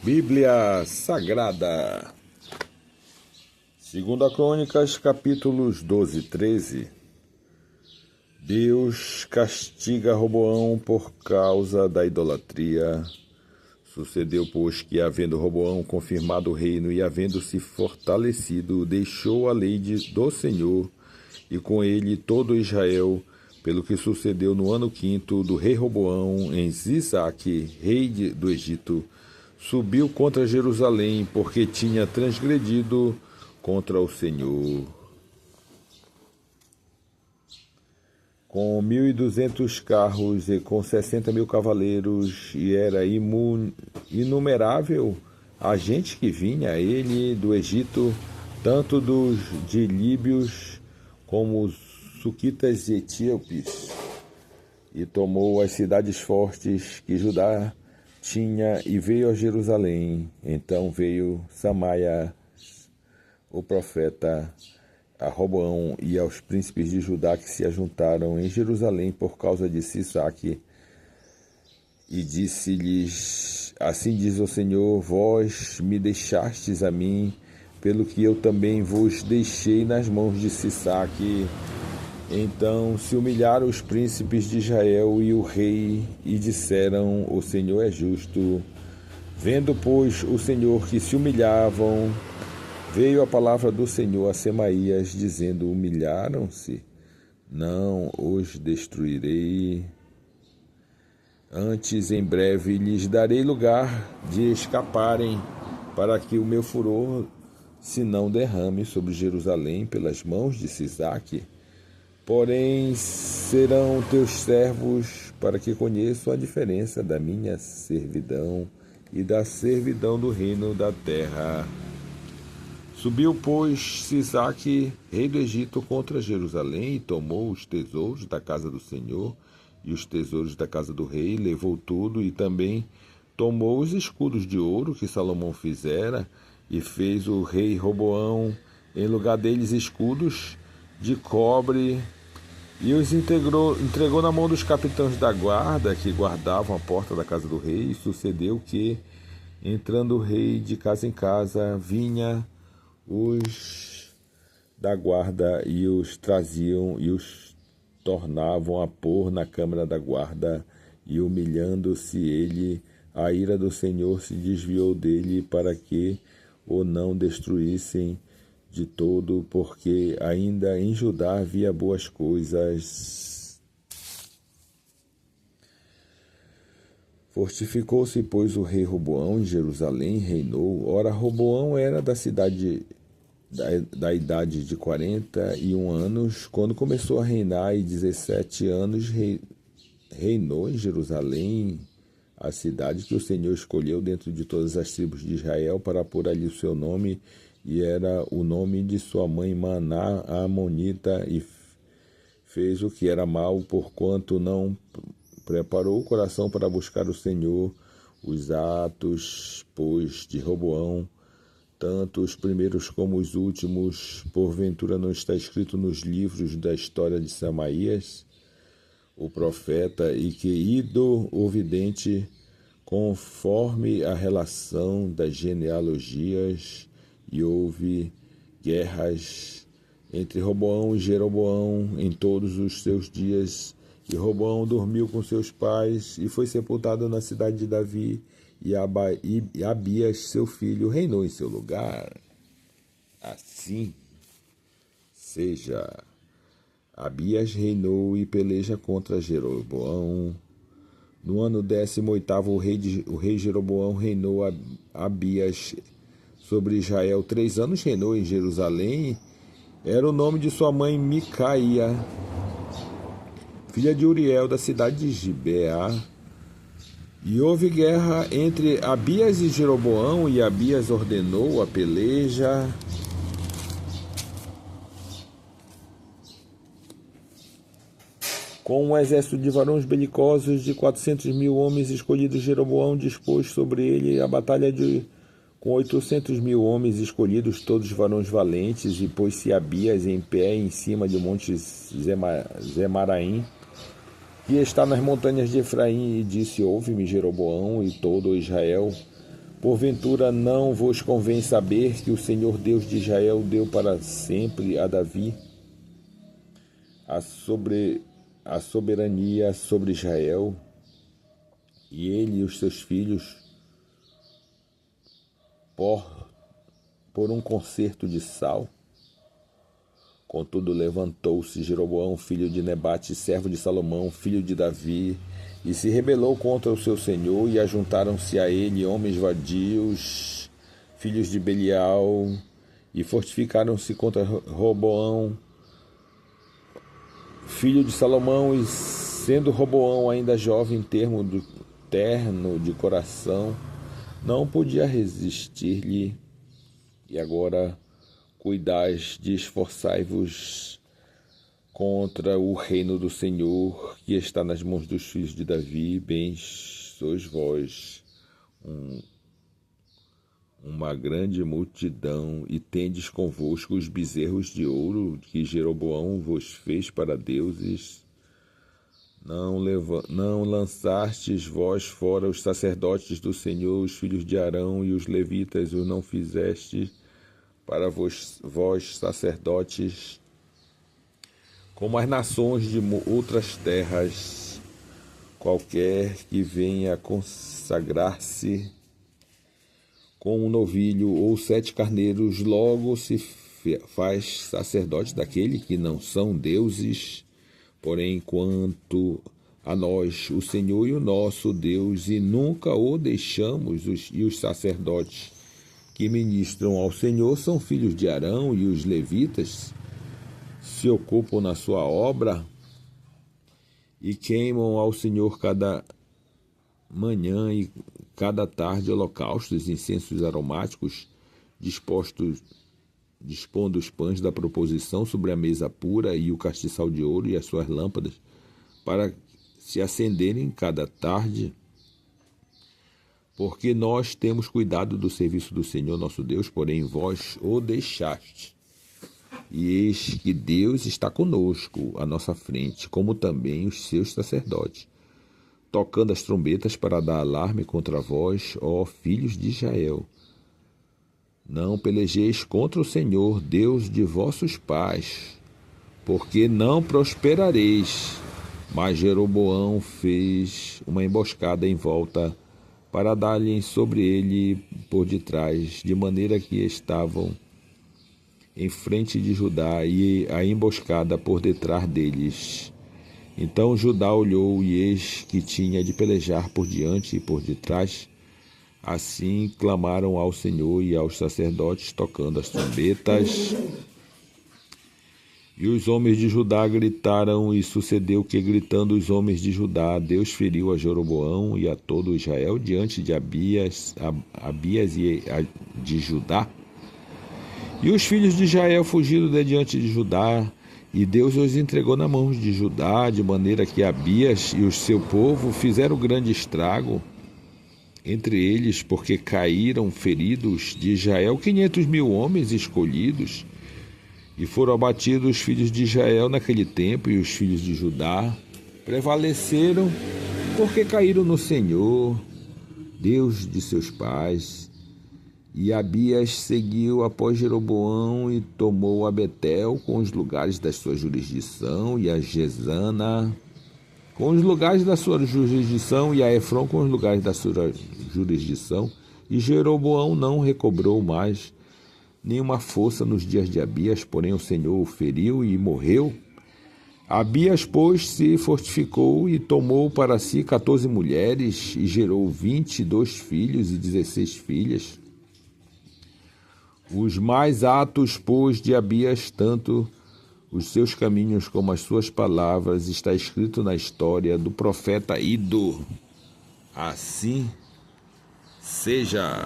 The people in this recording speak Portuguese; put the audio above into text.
Bíblia Sagrada. Segunda Crônicas, capítulos 12 e 13. Deus castiga Roboão por causa da idolatria. Sucedeu, pois, que, havendo Roboão confirmado o reino e havendo-se fortalecido, deixou a lei do Senhor, e com ele todo Israel, pelo que sucedeu no ano 5º do rei Roboão, em Sisaque, rei do Egito, subiu contra Jerusalém, porque tinha transgredido contra o Senhor. Com 1.200 carros e com 60.000 cavaleiros, e era inumerável a gente que vinha a ele do Egito, tanto de líbios como os suquitas e etíopes, e tomou as cidades fortes que Judá tinha e veio a Jerusalém. Então veio Samaia, o profeta, a Roboão e aos príncipes de Judá que se ajuntaram em Jerusalém por causa de Sisaque, e disse-lhes: assim diz o Senhor, vós me deixastes a mim, pelo que eu também vos deixei nas mãos de Sisaque. Então se humilharam os príncipes de Israel e o rei, e disseram: o Senhor é justo. Vendo, pois, o Senhor que se humilhavam, veio a palavra do Senhor a Semaías, dizendo: humilharam-se? Não os destruirei. Antes, em breve, lhes darei lugar de escaparem, para que o meu furor se não derrame sobre Jerusalém pelas mãos de Sisaque. Porém, serão teus servos, para que conheçam a diferença da minha servidão e da servidão do reino da terra. Subiu, pois, Sisaque, rei do Egito, contra Jerusalém, e tomou os tesouros da casa do Senhor e os tesouros da casa do rei, levou tudo, e também tomou os escudos de ouro que Salomão fizera, e fez o rei Roboão, em lugar deles, escudos de cobre, e os entregou na mão dos capitães da guarda, que guardavam a porta da casa do rei. E sucedeu que, entrando o rei de casa em casa, vinha os da guarda e os traziam e os tornavam a pôr na câmara da guarda, e humilhando-se ele, a ira do Senhor se desviou dele, para que o não destruíssem de todo, porque ainda em Judá havia boas coisas. Fortificou-se, pois, o rei Roboão em Jerusalém, reinou. Ora, Roboão era da idade de 41 anos, quando começou a reinar, e 17 anos reinou em Jerusalém, a cidade que o Senhor escolheu dentro de todas as tribos de Israel, para pôr ali o seu nome, e era o nome de sua mãe Maná, a amonita, e fez o que era mal, porquanto não preparou o coração para buscar o Senhor. Os atos, pois, de Roboão, tanto os primeiros como os últimos, porventura não está escrito nos livros da história de Samaías, o profeta, e que Ido, o vidente, conforme a relação das genealogias, e houve guerras entre Roboão e Jeroboão em todos os seus dias. E Roboão dormiu com seus pais e foi sepultado na cidade de Davi, e Abias, seu filho, reinou em seu lugar. Assim seja. Abias reinou e peleja contra Jeroboão. No ano 18º, o rei Jeroboão reinou. Abias sobre Israel 3 anos, reinou em Jerusalém. Era o nome de sua mãe Micaía, filha de Uriel, da cidade de Gibeá. E houve guerra entre Abias e Jeroboão, e Abias ordenou a peleja. Com um exército de varões belicosos de 400.000 homens escolhidos, Jeroboão dispôs sobre ele a batalha com 800.000 homens escolhidos, todos varões valentes, e pôs-se Abias em pé em cima de monte Zemaraim, que está nas montanhas de Efraim, e disse: ouve-me, Jeroboão, e todo Israel, Porventura não vos convém saber que o Senhor Deus de Israel deu para sempre a Davi a soberania sobre Israel, e ele e os seus filhos, por um concerto de sal? Contudo, levantou-se Jeroboão, filho de Nebate, servo de Salomão, filho de Davi, e se rebelou contra o seu senhor, e ajuntaram-se a ele homens vadios, filhos de Belial, e fortificaram-se contra Roboão, filho de Salomão, e sendo Roboão ainda jovem terno de coração, não podia resistir-lhe. E agora cuidais de esforçai-vos contra o reino do Senhor, que está nas mãos dos filhos de Davi. Bens sois vós, uma grande multidão, e tendes convosco os bezerros de ouro que Jeroboão vos fez para deuses. Não lançastes vós fora os sacerdotes do Senhor, os filhos de Arão, e os levitas os não fizeste para vós sacerdotes, como as nações de outras terras. Qualquer que venha consagrar-se com um novilho ou 7 carneiros, logo se faz sacerdote daquele que não são deuses. Porém, quanto a nós, o Senhor e o nosso Deus, e nunca o deixamos, e os sacerdotes que ministram ao Senhor são filhos de Arão, e os levitas se ocupam na sua obra e queimam ao Senhor cada manhã e cada tarde holocaustos, incensos aromáticos, dispondo os pães da proposição sobre a mesa pura e o castiçal de ouro e as suas lâmpadas, para se acenderem cada tarde. Porque nós temos cuidado do serviço do Senhor nosso Deus, porém vós o deixaste. E eis que Deus está conosco à nossa frente, como também os seus sacerdotes, tocando as trombetas para dar alarme contra vós, ó filhos de Israel. Não pelejeis contra o Senhor, Deus de vossos pais, porque não prosperareis. Mas Jeroboão fez uma emboscada em volta para dar-lhe sobre ele por detrás, de maneira que estavam em frente de Judá, e a emboscada por detrás deles. Então Judá olhou, e eis que tinha de pelejar por diante e por detrás. Assim clamaram ao Senhor e aos sacerdotes, tocando as trombetas. E os homens de Judá gritaram, e sucedeu que, gritando os homens de Judá, Deus feriu a Jeroboão e a todo Israel diante de Abias e de Judá. E os filhos de Israel fugiram de diante de Judá, e Deus os entregou na mão de Judá, de maneira que Abias e o seu povo fizeram grande estrago entre eles, porque caíram feridos de Israel 500.000 homens escolhidos, e foram abatidos os filhos de Israel naquele tempo, e os filhos de Judá prevaleceram, porque caíram no Senhor, Deus de seus pais. E Abias seguiu após Jeroboão e tomou a Betel com os lugares da sua jurisdição, e a Gesana com os lugares da sua jurisdição, e a Efron com os lugares da sua jurisdição. E Jeroboão não recobrou mais nenhuma força nos dias de Abias, porém o Senhor o feriu e morreu. Abias, pois, se fortificou e tomou para si 14 mulheres, e gerou 22 filhos e 16 filhas. Os mais atos, pois, de Abias, tanto os seus caminhos como as suas palavras, está escrito na história do profeta Ido. Assim seja.